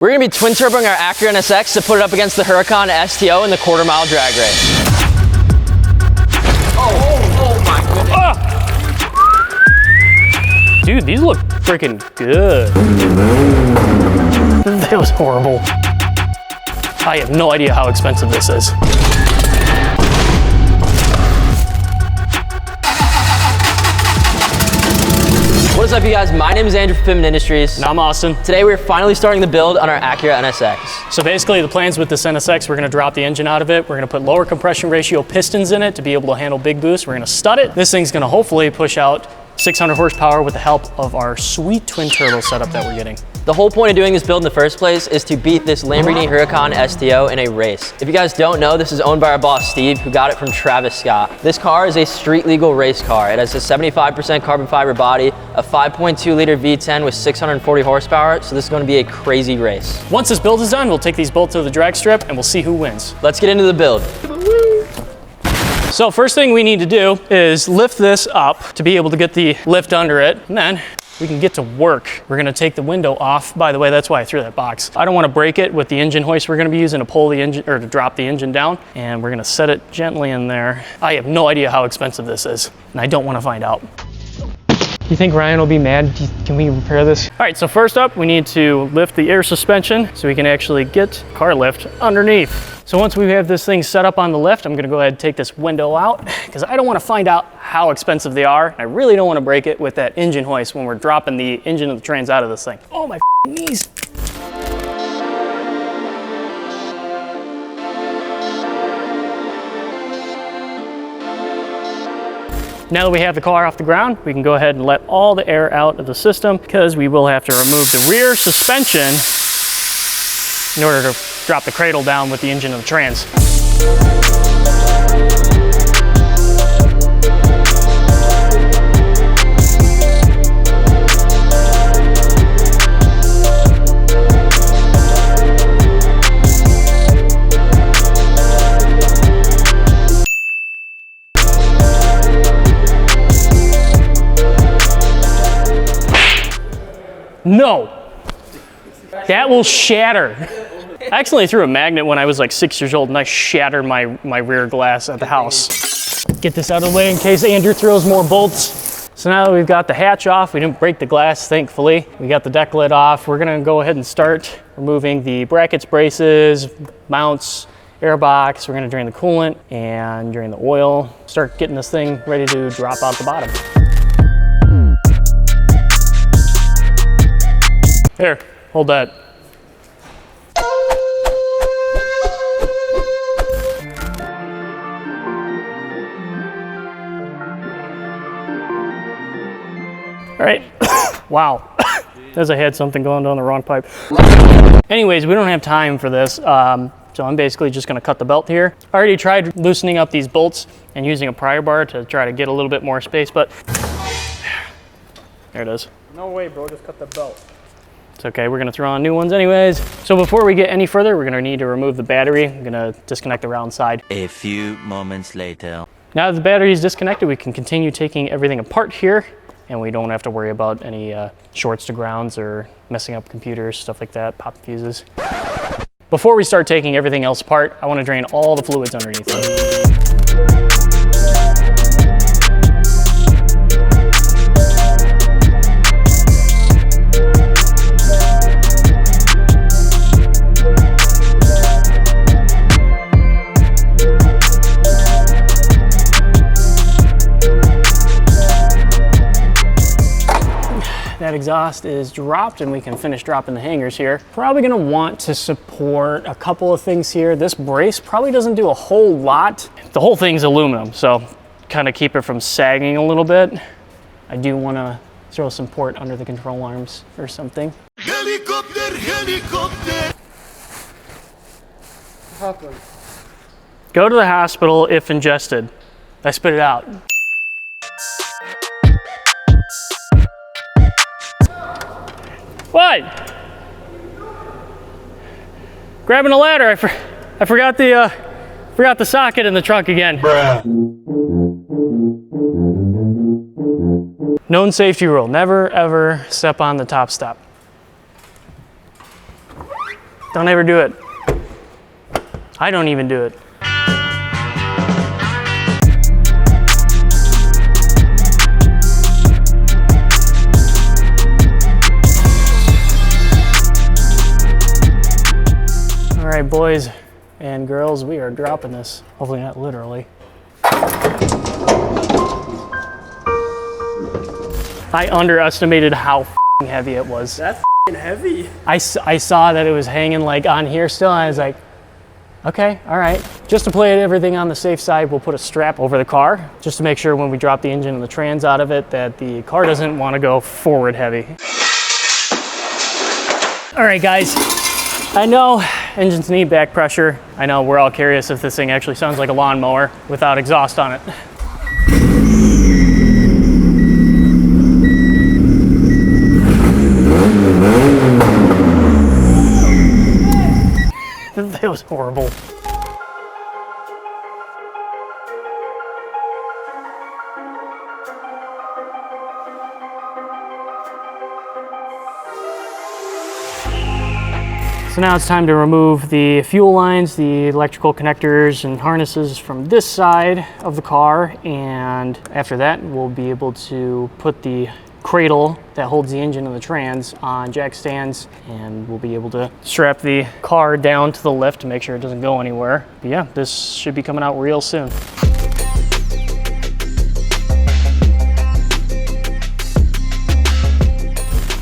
We're gonna be twin turboing our Acura NSX to put it up against the Huracan STO in the quarter-mile drag race. Oh my goodness. Dude, these look freaking good. That was horrible. I have no idea how expensive this is. What is up, you guys? My name is Andrew from Fitment Industries. And I'm Austin. Today we're finally starting the build on our Acura NSX. So basically the plans with this NSX, we're gonna drop the engine out of it. We're gonna put lower compression ratio pistons in it to be able to handle big boosts. We're gonna stud it. This thing's gonna hopefully push out 600 horsepower with the help of our sweet twin turbo setup that we're getting. The whole point of doing this build in the first place is to beat this Lamborghini Huracan STO in a race. If you guys don't know, this is owned by our boss Steve, who got it from Travis Scott. This car is a street legal race car. It has a 75% carbon fiber body, a 5.2 liter V10 with 640 horsepower, so this is going to be a crazy race. Once this build is done, we'll take these both to the drag strip and we'll see who wins. Let's get into the build. So first thing we need to do is lift this up to be able to get the lift under it, and then we can get to work. We're gonna take the window off. By the way, that's why I threw that box. I don't wanna break it with the engine hoist we're gonna be using to pull the engine, or to drop the engine down, and we're gonna set it gently in there. I have no idea how expensive this is, and I don't wanna find out. You think Ryan will be mad? Can we repair this? All right, so first up, we need to lift the air suspension so we can actually get car lift underneath. So once we have this thing set up on the lift, I'm gonna go ahead and take this window out because I don't wanna find out how expensive they are. I really don't wanna break it with that engine hoist when we're dropping the engine of the trans out of this thing. Oh my knees. Now that we have the car off the ground, we can go ahead and let all the air out of the system because we will have to remove the rear suspension in order to drop the cradle down with the engine of the trans. No, that will shatter. I accidentally threw a magnet when I was like 6 years old and I shattered my rear glass at the house. Get this out of the way in case Andrew throws more bolts. So now that we've got the hatch off, we didn't break the glass, thankfully. We got the deck lid off. We're gonna go ahead and start removing the brackets, braces, mounts, air box. We're gonna drain the coolant and drain the oil. Start getting this thing ready to drop out the bottom. Here, hold that. All right, wow. As I had something going down the wrong pipe. Anyways, we don't have time for this, so I'm basically just gonna cut the belt here. I already tried loosening up these bolts and using a pry bar to try to get a little bit more space, but there it is. No way, bro, just cut the belt. It's okay, we're gonna throw on new ones anyways. So before we get any further, we're gonna need to remove the battery. I'm gonna disconnect the round side. A few moments later. Now that the battery is disconnected, we can continue taking everything apart here, and we don't have to worry about any shorts to grounds or messing up computers, stuff like that, pop fuses. Before we start taking everything else apart, I wanna drain all the fluids underneath it. That exhaust is dropped and we can finish dropping the hangers here. Probably gonna want to support a couple of things here. This brace probably doesn't do a whole lot. The whole thing's aluminum, so kind of keep it from sagging a little bit. I do wanna throw some port under the control arms or something. Helicopter, helicopter. What happened? Go to the hospital if ingested. I spit it out. What? Grabbing a ladder. I forgot the socket in the trunk again. Bruh. Known safety rule, never ever step on the top step. Don't ever do it. I don't even do it. All right, boys and girls, we are dropping this. Hopefully not literally. I underestimated how heavy it was. That's heavy. I saw that it was hanging like on here still, and I was like, okay, all right. Just to play everything on the safe side, we'll put a strap over the car, just to make sure when we drop the engine and the trans out of it, that the car doesn't want to go forward heavy. All right, guys. I know engines need back pressure. I know we're all curious if this thing actually sounds like a lawnmower without exhaust on it. That was horrible. So now it's time to remove the fuel lines, the electrical connectors and harnesses from this side of the car, and after that we'll be able to put the cradle that holds the engine and the trans on jack stands, and we'll be able to strap the car down to the lift to make sure it doesn't go anywhere. But yeah, this should be coming out real soon.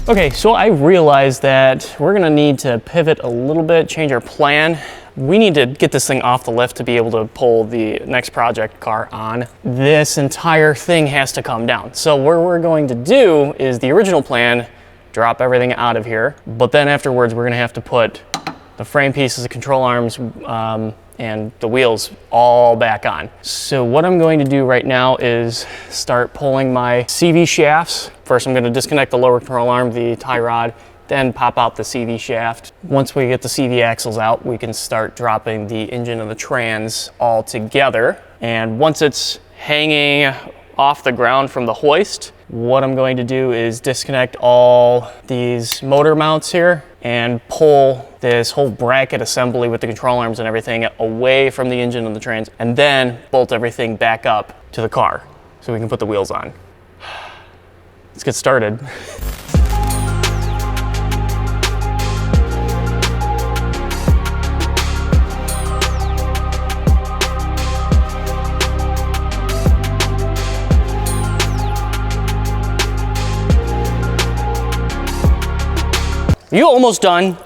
Okay, so I realized that we're gonna need to pivot a little bit, change our plan. We need to get this thing off the lift to be able to pull the next project car on. This entire thing has to come down. So what we're going to do is the original plan, drop everything out of here, but then afterwards we're gonna have to put the frame pieces, the control arms, and the wheels all back on. So what I'm going to do right now is start pulling my CV shafts. First I'm gonna disconnect the lower control arm, the tie rod, then pop out the CV shaft. Once we get the CV axles out, we can start dropping the engine and the trans all together. And once it's hanging off the ground from the hoist, what I'm going to do is disconnect all these motor mounts here and pull this whole bracket assembly with the control arms and everything away from the engine and the trans, and then bolt everything back up to the car so we can put the wheels on. Let's get started. Are you almost done?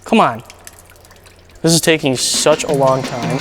Come on. This is taking such a long time.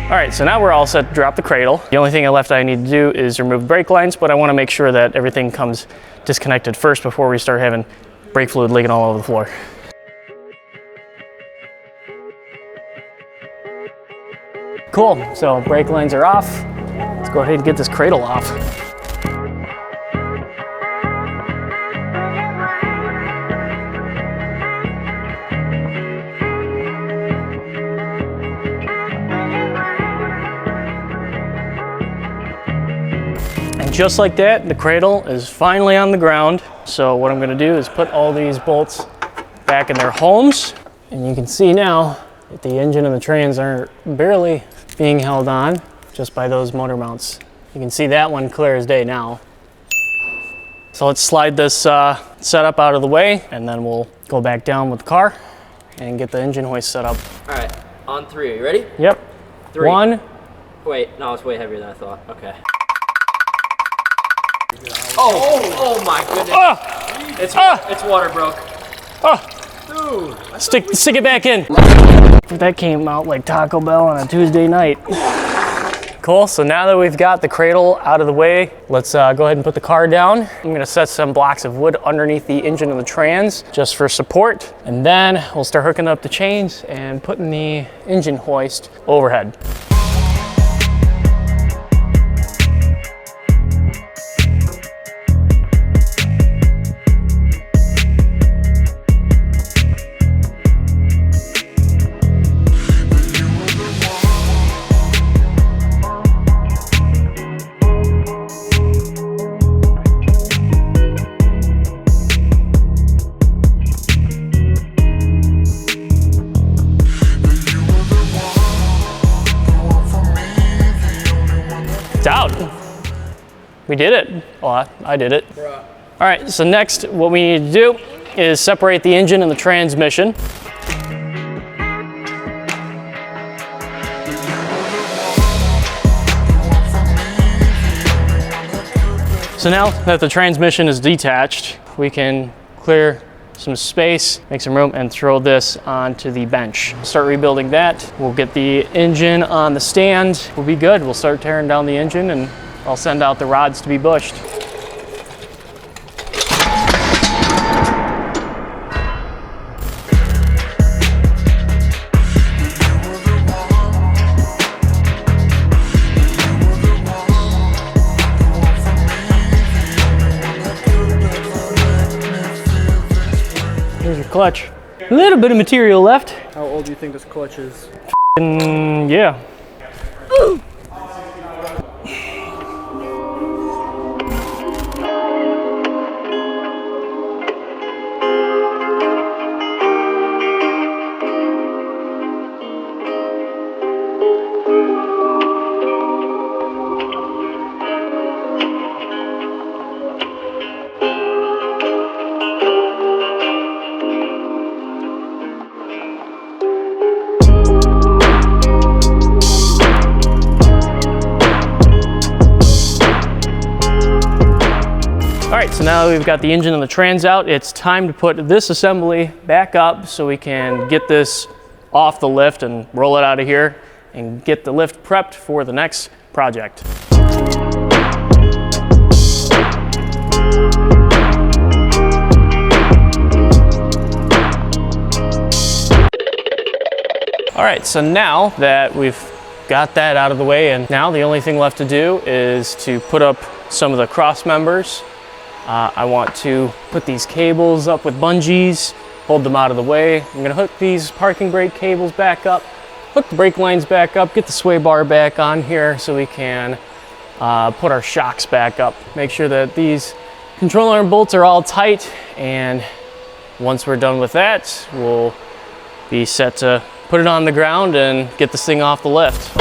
All right, so now we're all set to drop the cradle. The only thing left I need to do is remove brake lines, but I want to make sure that everything comes disconnected first before we start having brake fluid leaking all over the floor. Cool, so brake lines are off. Let's go ahead and get this cradle off. Just like that, the cradle is finally on the ground. So what I'm gonna do is put all these bolts back in their homes. And you can see now that the engine and the trans are barely being held on just by those motor mounts. You can see that one clear as day now. So let's slide this setup out of the way, and then we'll go back down with the car and get the engine hoist set up. All right, on three, are you ready? Yep. 3. 1. Wait, no, it's way heavier than I thought. Okay. Oh my goodness. It's water broke. Dude. Stick it back in. That came out like Taco Bell on a Tuesday night. Cool, so now that we've got the cradle out of the way, let's go ahead and put the car down. I'm gonna set some blocks of wood underneath the engine and the trans just for support. And then we'll start hooking up the chains and putting the engine hoist overhead. It's out. We did it. Well, I did it. All right, so next what we need to do is separate the engine and the transmission. So now that the transmission is detached, we can clear some space, make some room, and throw this onto the bench. Start rebuilding that. We'll get the engine on the stand. We'll be good. We'll start tearing down the engine and I'll send out the rods to be bushed. Here's your clutch. A little bit of material left. How old do you think this clutch is? Yeah. All right, so now that we've got the engine and the trans out, it's time to put this assembly back up so we can get this off the lift and roll it out of here and get the lift prepped for the next project. All right, so now that we've got that out of the way, and now the only thing left to do is to put up some of the cross members. I want to put these cables up with bungees, hold them out of the way. I'm gonna hook these parking brake cables back up, hook the brake lines back up, get the sway bar back on here so we can put our shocks back up. Make sure that these control arm bolts are all tight, and once we're done with that, we'll be set to put it on the ground and get this thing off the lift.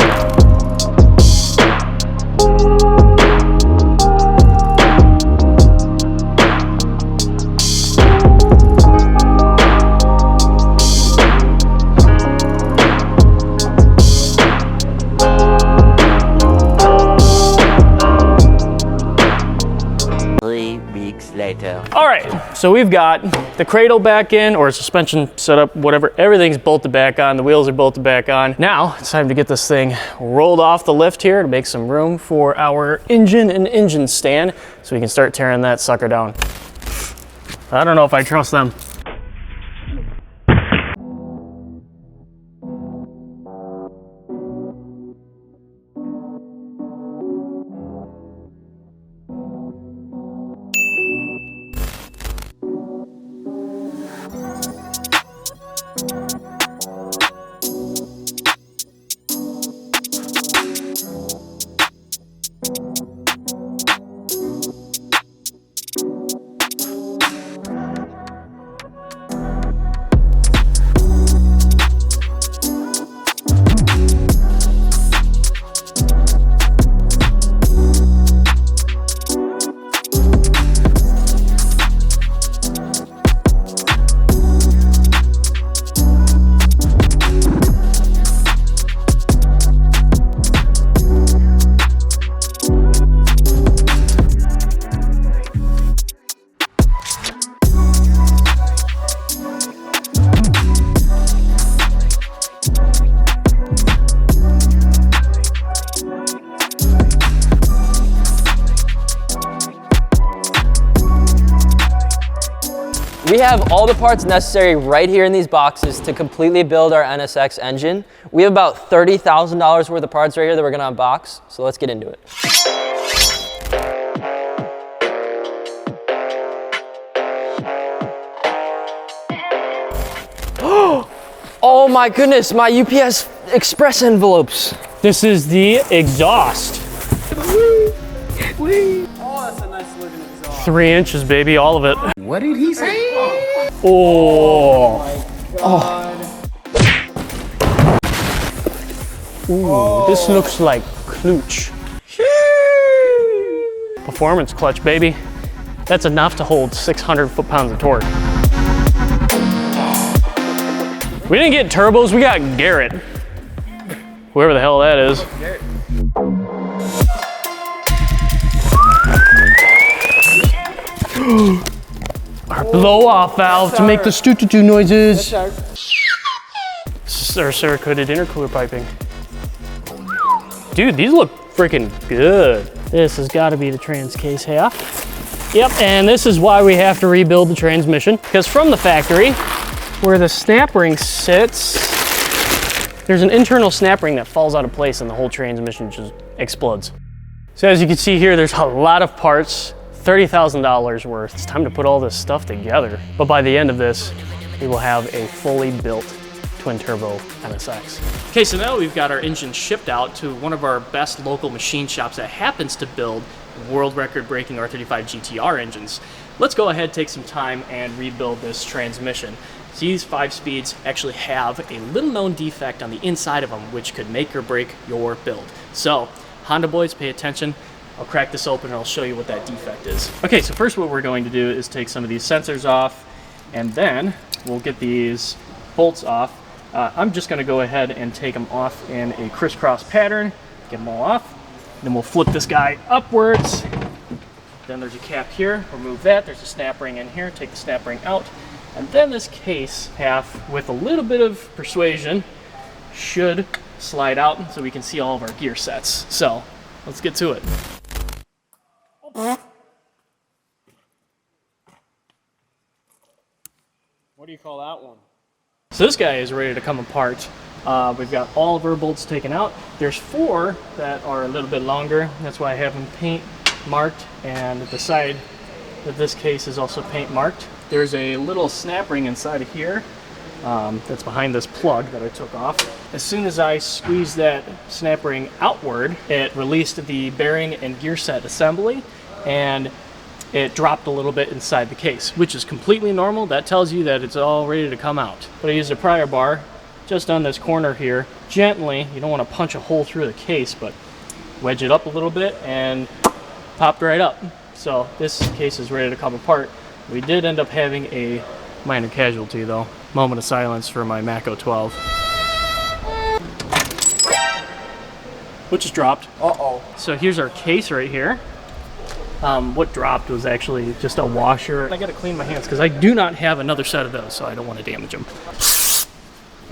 Later. All right, so we've got the cradle back in, or suspension setup, whatever. Everything's bolted back on. The wheels are bolted back on. Now it's time to get this thing rolled off the lift here to make some room for our engine and engine stand so we can start tearing that sucker down. I don't know if I trust them. We have all the parts necessary right here in these boxes to completely build our NSX engine. We have about $30,000 worth of parts right here that we're gonna unbox, so let's get into it. Oh my goodness, my UPS Express envelopes. This is the exhaust. Oh, that's a nice looking exhaust. 3 inches, baby, all of it. What did he say? Oh. God. Ooh, this looks like klooch. Performance clutch, baby. That's enough to hold 600 foot-pounds of torque. We didn't get turbos, we got Garrett. Whoever the hell that is. Our blow-off valve to make the stoo-doo noises. This is our Cerakoted intercooler piping. Dude, these look freaking good. This has got to be the trans case half. Yep, and this is why we have to rebuild the transmission, because from the factory, where the snap ring sits, there's an internal snap ring that falls out of place and the whole transmission just explodes. So as you can see here, there's a lot of parts, $30,000 worth. It's time to put all this stuff together. But by the end of this, we will have a fully built twin turbo NSX. Okay, so now we've got our engine shipped out to one of our best local machine shops that happens to build world record breaking R35 GTR engines. Let's go ahead, take some time and rebuild this transmission. So these 5 speeds actually have a little known defect on the inside of them, which could make or break your build. So Honda boys, pay attention. I'll crack this open and I'll show you what that defect is. Okay, so first what we're going to do is take some of these sensors off, and then we'll get these bolts off. I'm just gonna go ahead and take them off in a crisscross pattern, get them all off. Then we'll flip this guy upwards. Then there's a cap here, remove that. There's a snap ring in here, take the snap ring out. And then this case half, with a little bit of persuasion, should slide out so we can see all of our gear sets. So let's get to it. What do you call that one? So this guy is ready to come apart. We've got all of our bolts taken out. There's 4 that are a little bit longer. That's why I have them paint marked, and the side of this case is also paint marked. There's a little snap ring inside of here that's behind this plug that I took off. As soon as I squeezed that snap ring outward, it released the bearing and gear set assembly, and it dropped a little bit inside the case, which is completely normal. That tells you that it's all ready to come out. But I used a pry bar just on this corner here, gently. You don't want to punch a hole through the case, but wedge it up a little bit and popped right up. So this case is ready to come apart. We did end up having a minor casualty though. Moment of silence for my Mach 012. Which is dropped. Uh-oh. So here's our case right here. What dropped was actually just a washer. I gotta clean my hands because I do not have another set of those, so I don't want to damage them.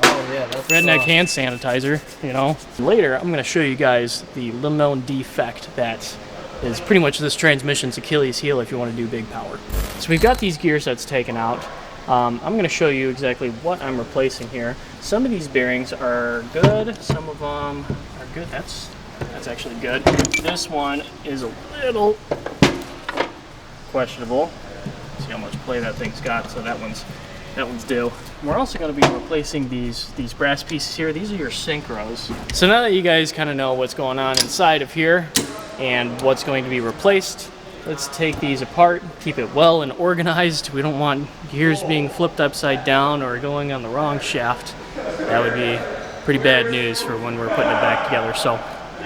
Oh yeah, that's Redneck hand sanitizer, you know. Later, I'm gonna show you guys the little known defect that is pretty much this transmission's Achilles heel if you want to do big power. So we've got these gear sets taken out. I'm gonna show you exactly what I'm replacing here. Some of these bearings are good, some of them are good. That's actually good. This one is a little questionable. See how much play that thing's got, so that one's due. We're also going to be replacing these brass pieces here. These are your synchros. So now that you guys kind of know what's going on inside of here and what's going to be replaced, let's take these apart, keep it well and organized. We don't want gears being flipped upside down or going on the wrong shaft. That would be pretty bad news for when we're putting it back together. So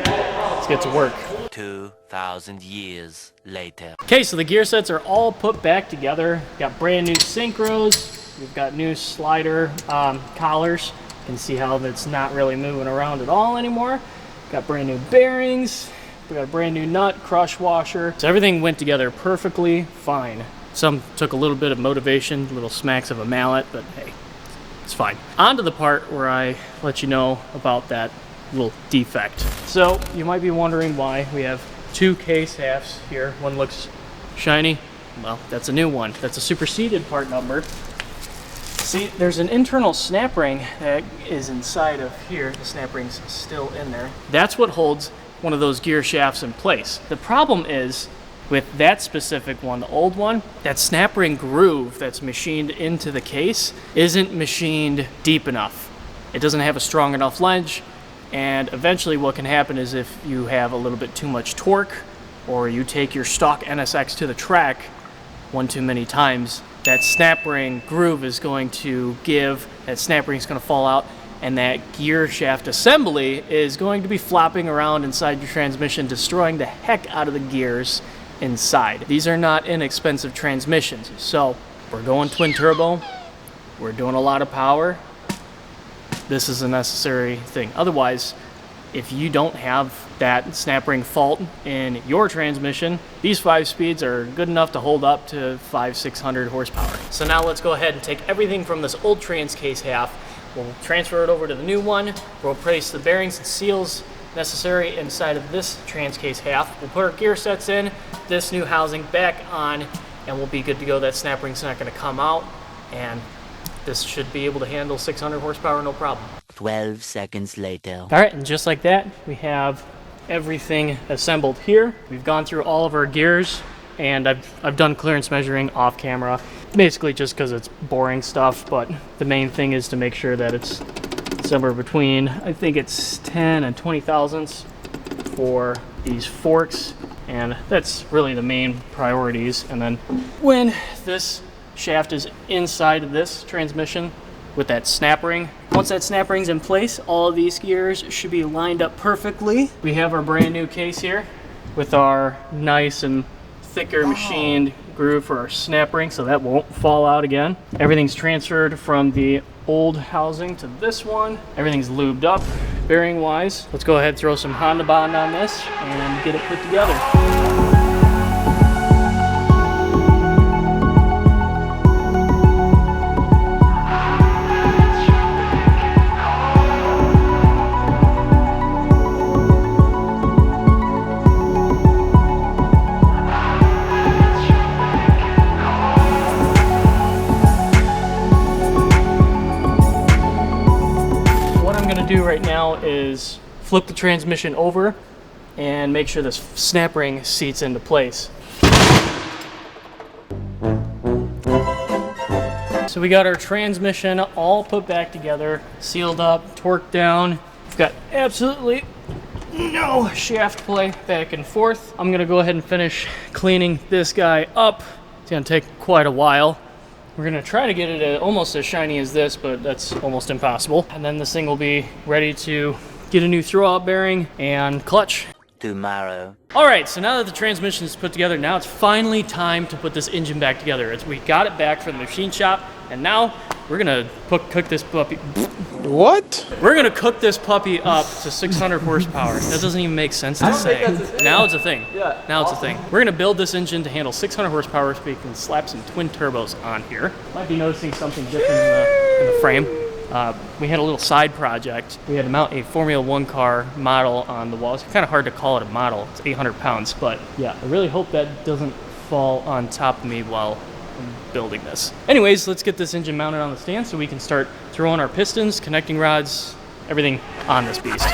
let's get to work. 2,000 years later. Okay, so the gear sets are all put back together. Got brand new synchros. We've got new slider collars. You can see how that's not really moving around at all anymore. Got brand new bearings. We got a brand new nut, crush washer. So everything went together perfectly fine. Some took a little bit of motivation, little smacks of a mallet, but hey, it's fine. On to the part where I let you know about that little defect. So you might be wondering why we have 2 case halves here. One looks shiny. Well, that's a new one. That's a superseded part number. See, there's an internal snap ring that is inside of here. The snap ring's still in there. That's what holds one of those gear shafts in place. The problem is with that specific one, the old one, that snap ring groove that's machined into the case isn't machined deep enough. It doesn't have a strong enough ledge. And eventually what can happen is if you have a little bit too much torque or you take your stock NSX to the track one too many times, that snap ring groove is going to give, that snap ring is going to fall out, and that gear shaft assembly is going to be flopping around inside your transmission, destroying the heck out of the gears inside. These are not inexpensive transmissions. So we're going twin turbo. We're doing a lot of power. This is a necessary thing. Otherwise, if you don't have that snap ring fault in your transmission, these 5 speeds are good enough to hold up to 500-600 horsepower. So now let's go ahead and take everything from this old trans case half. We'll transfer it over to the new one. We'll place the bearings and seals necessary inside of this trans case half. We'll put our gear sets in, this new housing back on, and we'll be good to go. That snap ring's not going to come out, and this should be able to handle 600 horsepower no problem. 12 seconds later. All right, and just like that, we have everything assembled here. We've gone through all of our gears, and I've done clearance measuring off camera, basically just because it's boring stuff, but the main thing is to make sure that it's somewhere between, I think it's 10 and 20 thousandths for these forks, and that's really the main priorities. And then when this shaft is inside of this transmission with that snap ring, once that snap ring's in place, all of these gears should be lined up perfectly. We have our brand new case here with our nice and thicker machined groove for our snap ring, so that won't fall out again. Everything's transferred from the old housing to this one. Everything's lubed up bearing wise. Let's go ahead and throw some Honda Bond on this and get it put together. Do right now is flip the transmission over and make sure this snap ring seats into place. So we got our transmission all put back together, sealed up, torqued down. We've got absolutely no shaft play back and forth. I'm gonna go ahead and finish cleaning this guy up. It's gonna take quite a while. We're gonna try to get it almost as shiny as this, but that's almost impossible. And then this thing will be ready to get a new throwout bearing and clutch. Tomorrow. All right, so now that the transmission is put together, now it's finally time to put this engine back together. We got it back from the machine shop, and now we're gonna cook this puppy. What? We're gonna cook this puppy up to 600 horsepower. That doesn't even make sense to say. Now it's a thing. Yeah, now it's a thing. We're gonna build this engine to handle 600 horsepower, so we can slap some twin turbos on here. Might be noticing something different in the frame. We had a little side project. We had to mount a Formula 1 car model on the wall. It's kind of hard to call it a model. It's 800 pounds, but yeah, I really hope that doesn't fall on top of me while I'm building this. Anyways, let's get this engine mounted on the stand so we can start throwing our pistons, connecting rods, everything on this beast.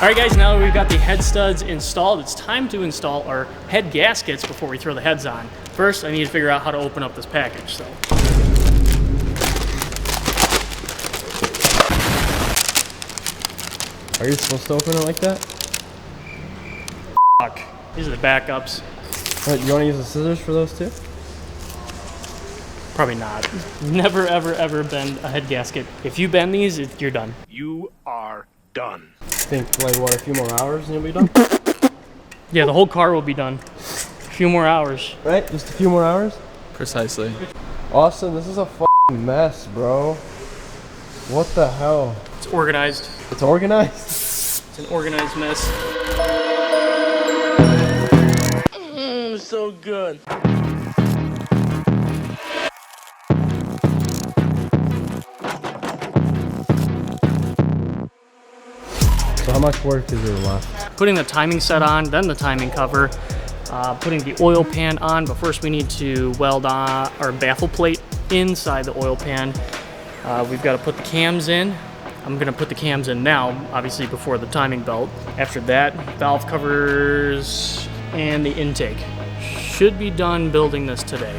All right, guys, now that we've got the head studs installed, it's time to install our head gaskets before we throw the heads on. First, I need to figure out how to open up this package, so. Are you supposed to open it like that? Fuck. These are the backups. What, you want to use the scissors for those too? Probably not. Never, ever, ever bend a head gasket. If you bend these, you're done. You are done. I think like what, a few more hours and you'll be done? Yeah, the whole car will be done. A few more hours. Right? Just a few more hours? Precisely. Austin, this is a f***ing mess, bro. What the hell? It's organized. It's organized? It's an organized mess. So good. So how much work is there left? Putting the timing set on, then the timing cover, putting the oil pan on, but first we need to weld on our baffle plate inside the oil pan. We've got to put the cams in. I'm gonna put the cams in now, obviously before the timing belt. After that, valve covers and the intake. Should be done building this today.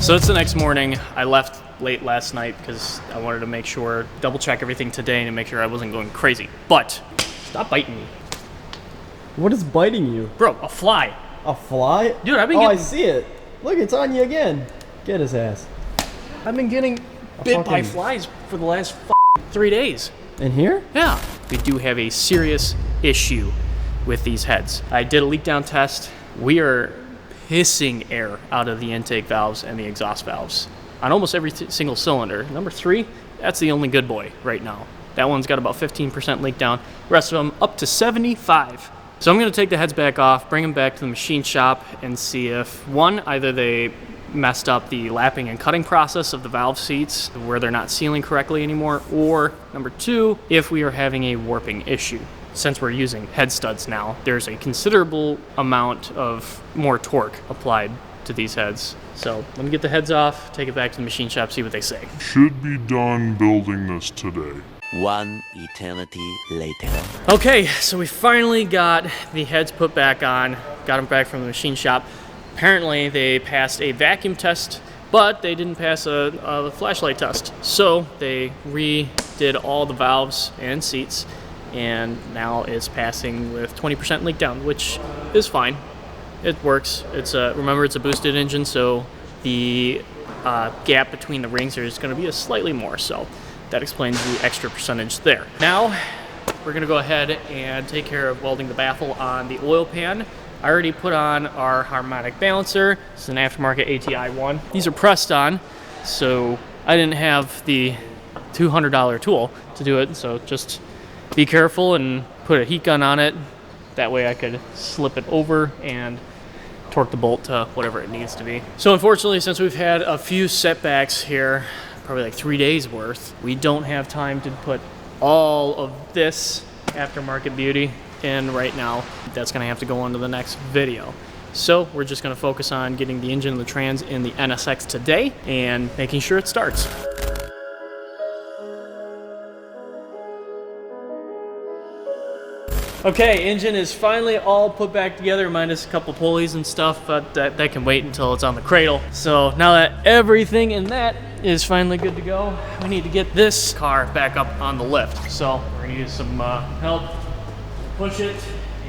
So it's the next morning. I left late last night because I wanted to make sure, double check everything today and make sure I wasn't going crazy. But stop biting me. What is biting you? Bro, a fly. A fly? Dude, I've been I getting... see it. Look, it's on you again. Get his ass. I've been getting bit by fucking- flies for the last 3 days. In here? Yeah. We do have a serious issue with these heads. I did a leak down test. We are pissing air out of the intake valves and the exhaust valves on almost every single cylinder. Number 3, that's the only good boy right now. That one's got about 15% leak down. The rest of them up to 75. So I'm gonna take the heads back off, bring them back to the machine shop and see if, one, either they messed up the lapping and cutting process of the valve seats where they're not sealing correctly anymore, or number 2, if we are having a warping issue. Since we're using head studs now, there's a considerable amount of more torque applied to these heads. So let me get the heads off, take it back to the machine shop, see what they say. Should be done building this today. One eternity later. Okay, so we finally got the heads put back on, got them back from the machine shop. Apparently they passed a vacuum test, but they didn't pass a flashlight test. So they redid all the valves and seats, and now it's passing with 20% leak down, which is fine. It works. It's remember, it's a boosted engine, so the gap between the rings is going to be a slightly more, so that explains the extra percentage there. Now we're gonna go ahead and take care of welding the baffle on the oil pan. I already put on our harmonic balancer. It's an aftermarket ATI1. These are pressed on, so I didn't have the $200 tool to do it, so just be careful and put a heat gun on it. That way I could slip it over and torque the bolt to whatever it needs to be. So unfortunately, since we've had a few setbacks here, probably like 3 days worth, we don't have time to put all of this aftermarket beauty in right now. That's gonna have to go on to the next video. So we're just gonna focus on getting the engine and the trans in the NSX today and making sure it starts. Okay, engine is finally all put back together, minus a couple pulleys and stuff, but that can wait until it's on the cradle. So now that everything in that is finally good to go, we need to get this car back up on the lift. So we're gonna use some help, push it,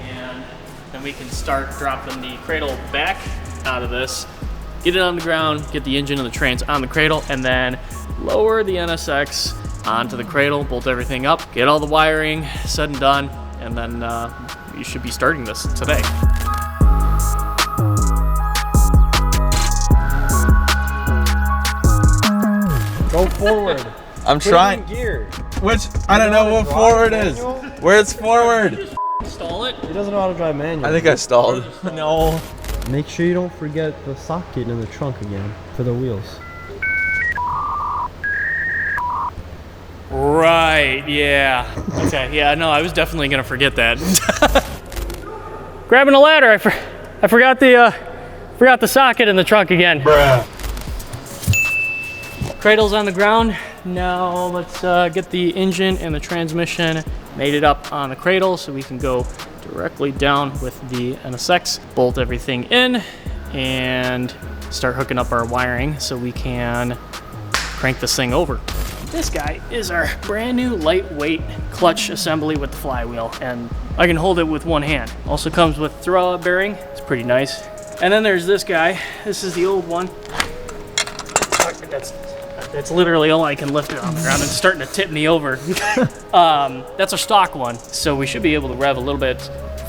and then we can start dropping the cradle back out of this, get it on the ground, get the engine and the trans on the cradle, and then lower the NSX onto the cradle, bolt everything up, get all the wiring said and done, and then you should be starting this today. Go forward. I'm trying. Gear. Which I don't know what forward is. Where's forward? Install it. He doesn't know how to drive manual. I think I stalled. No. Make sure you don't forget the socket in the trunk again for the wheels. Right, yeah. Okay, yeah, no, I was definitely gonna forget that. Grabbing a ladder, I forgot the socket in the trunk again. Bruh. Cradle's on the ground. Now let's get the engine and the transmission mated up on the cradle so we can go directly down with the NSX, bolt everything in, and start hooking up our wiring so we can crank this thing over. This guy is our brand new lightweight clutch assembly with the flywheel, and I can hold it with one hand. Also comes with throwout bearing. It's pretty nice. And then there's this guy. This is the old one. That's literally all I can lift it on the ground. It's starting to tip me over. That's our stock one. So we should be able to rev a little bit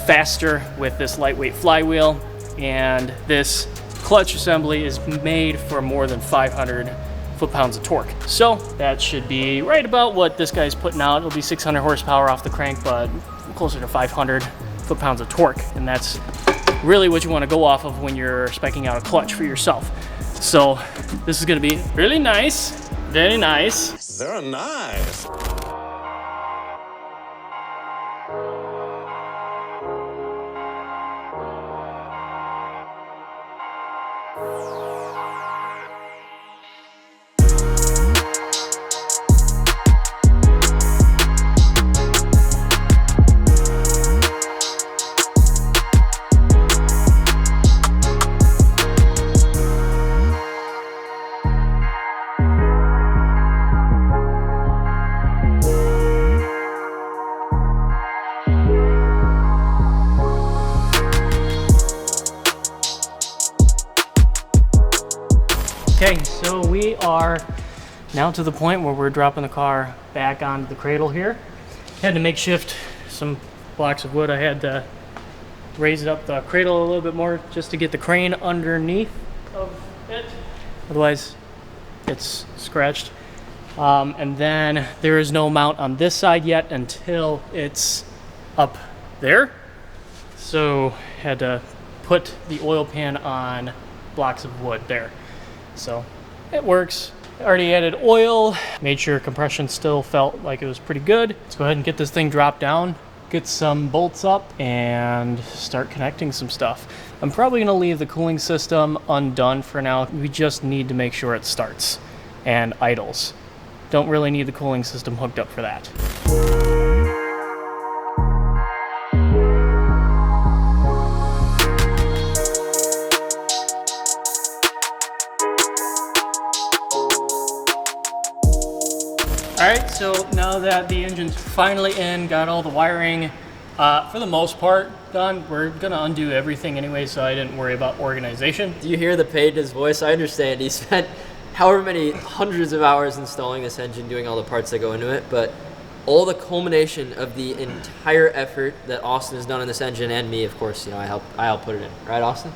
faster with this lightweight flywheel. And this clutch assembly is made for more than 500 foot-pounds of torque. So that should be right about what this guy's putting out. It'll be 600 horsepower off the crank, but closer to 500 foot-pounds of torque. And that's really what you want to go off of when you're speccing out a clutch for yourself. So this is going to be really nice, very nice. They're nice. Okay, so we are now to the point where we're dropping the car back onto the cradle here. Had to makeshift some blocks of wood. I had to raise it up the cradle a little bit more just to get the crane underneath of it. Otherwise, it's scratched. And then there is no mount on this side yet until it's up there. So had to put the oil pan on blocks of wood there. So it works. Already added oil, made sure compression still felt like it was pretty good. Let's go ahead and get this thing dropped down, get some bolts up, and start connecting some stuff. I'm probably gonna leave the cooling system undone for now. We just need to make sure it starts and idles. Don't really need the cooling system hooked up for that. All right, so now that the engine's finally in, got all the wiring, for the most part done, we're gonna undo everything anyway, so I didn't worry about organization. Do you hear the pain in his voice? I understand he spent however many hundreds of hours installing this engine, doing all the parts that go into it, but all the culmination of the entire effort that Austin has done on this engine, and me, of course, you know, I helped put it in. Right, Austin?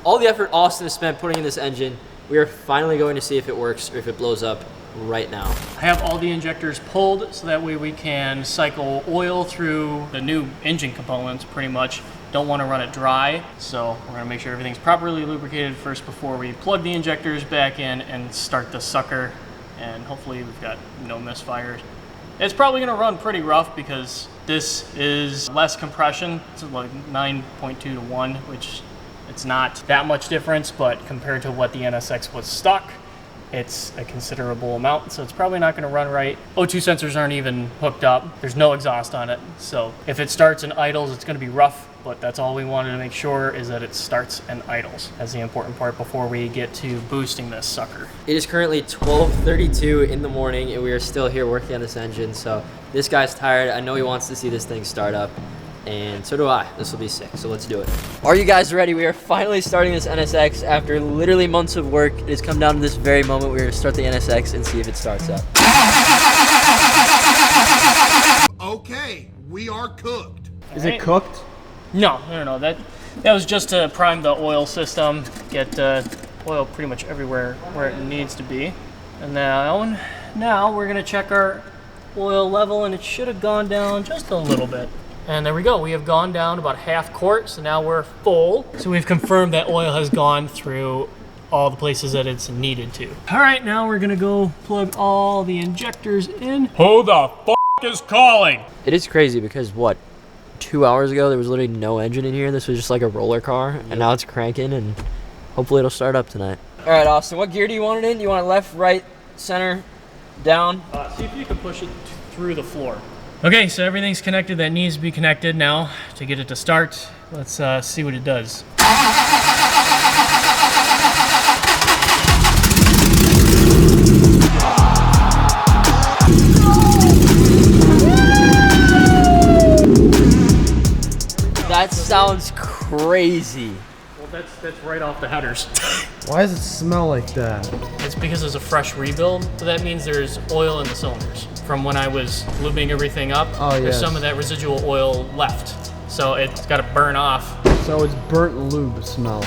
All the effort Austin has spent putting in this engine, we are finally going to see if it works or if it blows up right now. I have all the injectors pulled so that way we can cycle oil through the new engine components pretty much. Don't want to run it dry, so we're gonna make sure everything's properly lubricated first before we plug the injectors back in and start the sucker, and hopefully we've got no misfires. It's probably gonna run pretty rough because this is less compression. It's like 9.2 to 1, which it's not that much difference, but compared to what the NSX was stuck, it's a considerable amount, so it's probably not gonna run right. O2 sensors aren't even hooked up. There's no exhaust on it, so if it starts and idles, it's gonna be rough, but that's all we wanted to make sure is that it starts and idles. That's the important part before we get to boosting this sucker. It is currently 12:32 in the morning, and we are still here working on this engine, so this guy's tired. I know he wants to see this thing start up, and so do I. This will be sick, so let's do it. Are you guys ready? We are finally starting this NSX after literally months of work. It has come down to this very moment. We're gonna start the NSX and see if it starts up. Okay, we are cooked. Is it cooked? No. That was just to prime the oil system, get oil pretty much everywhere where it needs to be. And now we're gonna check our oil level, and it should have gone down just a little bit. And there we go. We have gone down about half quart, so now we're full. So we've confirmed that oil has gone through all the places that it's needed to. All right, now we're gonna go plug all the injectors in. Who the f is calling? It is crazy because what? 2 hours ago there was literally no engine in here. This was just like a roller car, and now it's cranking, and hopefully it'll start up tonight. All right, Austin, what gear do you want it in? Do you want it left, right, center, down? See if you can push it through the floor. Okay, so everything's connected that needs to be connected now to get it to start. Let's see what it does. That sounds crazy. Well, that's right off the headers. Why does it smell like that? It's because it's a fresh rebuild, so that means there's oil in the cylinders. From when I was lubing everything up, there's yes. some of that residual oil left. So it's got to burn off. So it's burnt lube smell.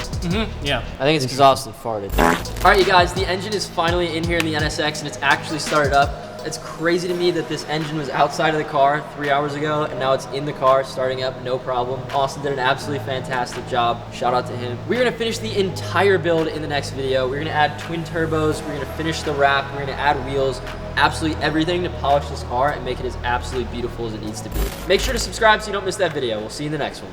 Yeah. I think it's because Austin farted. All right, you guys, the engine is finally in here in the NSX, and it's actually started up. It's crazy to me that this engine was outside of the car 3 hours ago, and now it's in the car, starting up, no problem. Austin did an absolutely fantastic job. Shout out to him. We're gonna finish the entire build in the next video. We're gonna add twin turbos, we're gonna finish the wrap, we're gonna add wheels, absolutely everything to polish this car and make it as absolutely beautiful as it needs to be. Make sure to subscribe so you don't miss that video. We'll see you in the next one.